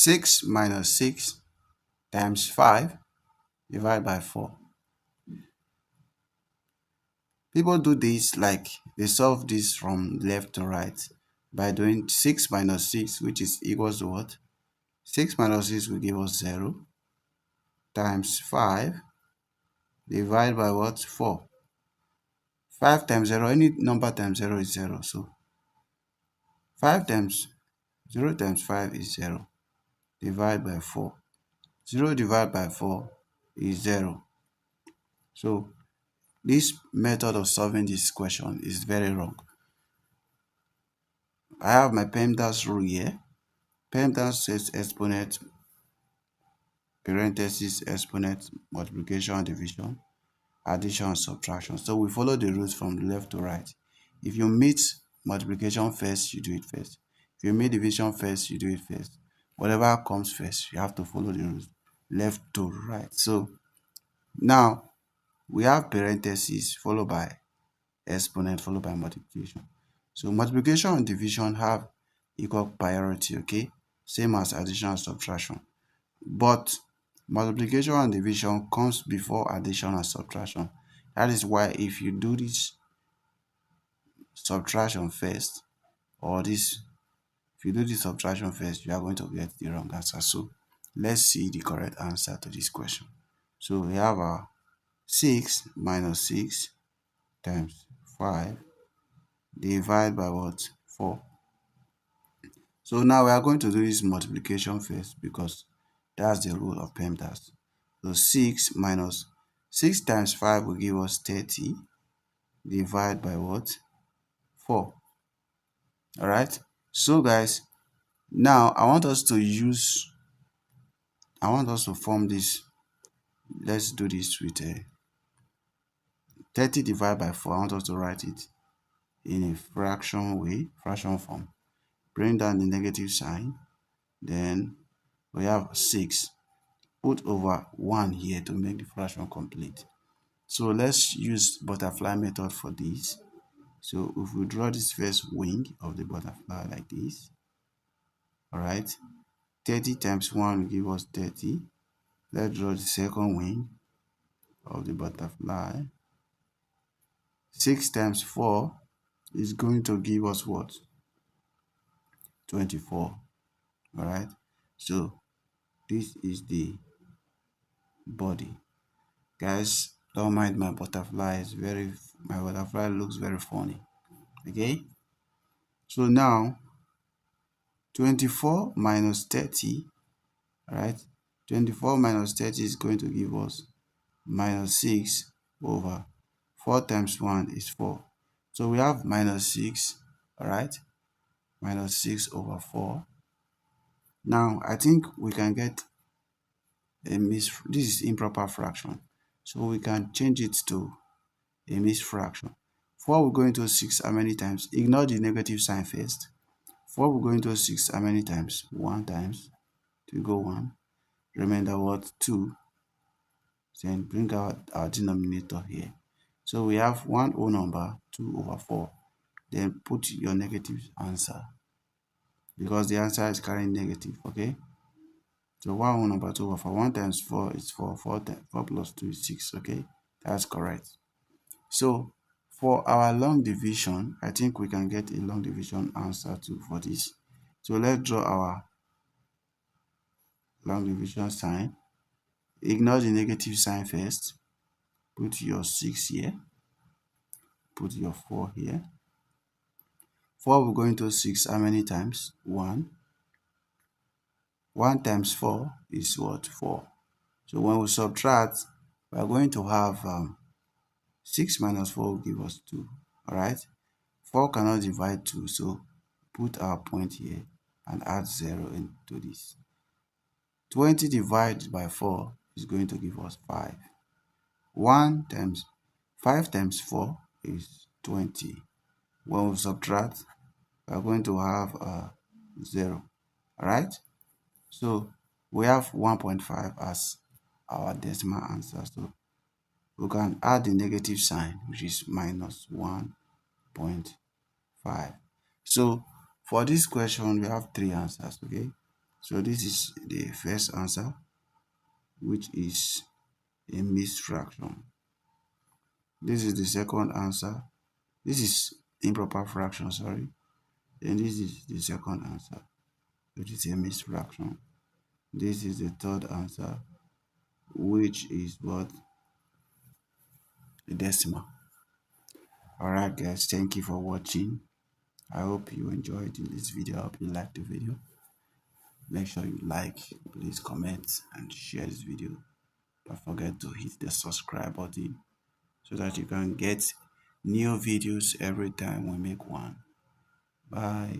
6 minus 6 times 5 divided by 4. People do this like they solve this from left to right by doing 6 minus 6, which is equals to what? 6 minus 6 will give us 0 times 5 divided by what? 4. 5 times 0, any number times 0 is 0. So 5 times 0 times 5 is 0 divided by 4. 0 divided by 4 is 0. So this method of solving this question is very wrong. I have my PEMDAS rule here. PEMDAS says exponent, parentheses, exponent, multiplication, division, addition, and subtraction. So we follow the rules from the left to right. If you meet multiplication first, you do it first. If you meet division first, you do it first. Whatever comes first, you have to follow the rules left to right. So now we have parentheses followed by exponent followed by multiplication. So multiplication and division have equal priority, okay? Same as addition and subtraction. But multiplication and division comes before addition and subtraction. That is why if you do this subtraction first, or this, if you do this subtraction first, you are going to get the wrong answer. So let's see the correct answer to this question. So we have our 6 minus 6 times 5 divided by what? 4. So now we are going to do this multiplication first because that's the rule of PEMDAS. So 6 minus 6 times 5 will give us 30 divided by what? 4. Alright. So guys, now I want us to form this. Let's do this with a 30 divided by 4. I want us to write it in a fraction way, fraction form. Bring down the negative sign. Then we have 6. Put over 1 here to make the fraction complete. So let's use butterfly method for this. So if we draw this first wing of the butterfly like this, alright, 30 times 1 will give us 30. Let's draw the second wing of the butterfly. 6 times 4 is going to give us what? 24. Alright, so this is the body. Guys, don't mind my butterfly. My butterfly looks very funny. Okay, so now 24 minus 30, right? 24 minus 30 is going to give us minus 6 over 4 times 1 is 4. So we have minus 6, all right? Minus 6 over 4. Now I think we can get this is improper fraction. So we can change it to a mixed fraction. 4 will go into 6 how many times? Ignore the negative sign first. 4 will go into 6 how many times? 1 times. 2 go 1. Remember what? 2. Then bring out our denominator here. So we have one whole number, 2 over 4. Then put your negative answer because the answer is carrying negative, okay? So 1 whole number, 2 over 4. 1 times 4 is 4. 4 plus 2 is 6, okay? That's correct. So for our long division, I think we can get a long division answer too for this. So let's draw our long division sign. Ignore the negative sign first. Put your 6 here. Put your 4 here. 4 will go into 6 how many times? 1. 1 times 4 is what? 4. So when we subtract, we are going to have 6 minus 4 will give us 2. Alright? 4 cannot divide 2, so put our point here and add 0 into this. 20 divided by 4 is going to give us 5. 5 times 4 is 20. When we subtract, we are going to have 0. Alright? So we have 1.5 as our decimal answer. So we can add the negative sign, which is minus 1.5. So for this question, we have 3 answers, okay? So this is the first answer, which is a mixed fraction. This is the second answer. This is improper fraction, sorry. And this is the second answer, which is a mixed fraction. This is the third answer, which is what? A decimal. Alright guys, thank you for watching. I hope you enjoyed this video. I hope you liked the video. Make sure you like, please comment and share this video. Don't forget to hit the subscribe button so that you can get new videos every time we make one. Bye.